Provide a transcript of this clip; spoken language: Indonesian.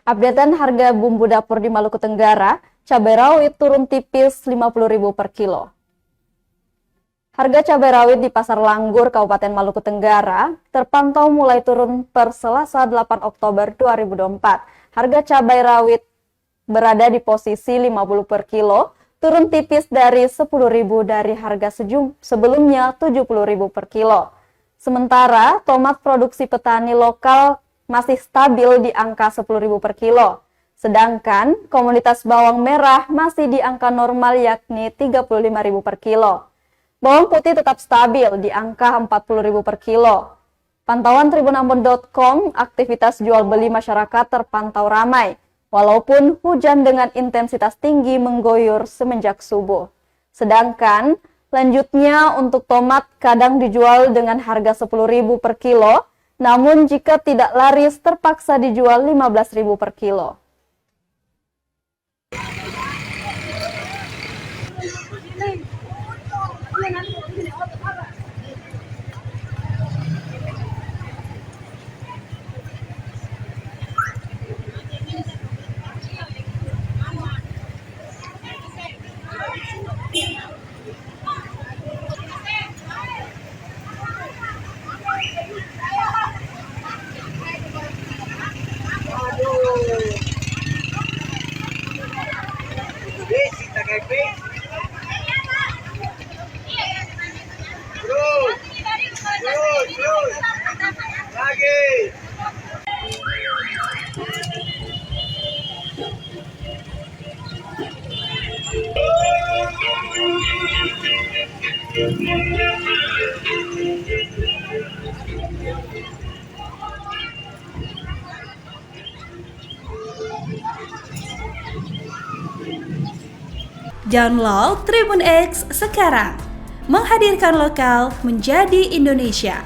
Updatean harga bumbu dapur di Maluku Tenggara, cabai rawit turun tipis Rp50.000 per kilo. Harga cabai rawit di Pasar Langgur, Kabupaten Maluku Tenggara, terpantau mulai turun per Selasa 8 Oktober 2024. Harga cabai rawit berada di posisi Rp50 per kilo, turun tipis dari Rp10.000 dari harga sebelumnya Rp70.000 per kilo. Sementara, tomat produksi petani lokal masih stabil di angka Rp10.000 per kilo. Sedangkan komoditas bawang merah masih di angka normal yakni Rp35.000 per kilo. Bawang putih tetap stabil di angka Rp40.000 per kilo. Pantauan tribunambon.com, aktivitas jual beli masyarakat terpantau ramai, walaupun hujan dengan intensitas tinggi mengguyur semenjak subuh. Sedangkan lanjutnya untuk tomat kadang dijual dengan harga Rp10.000 per kilo, namun jika tidak laris terpaksa dijual Rp15.000 per kilo. Download Tribun X sekarang, menghadirkan lokal menjadi Indonesia.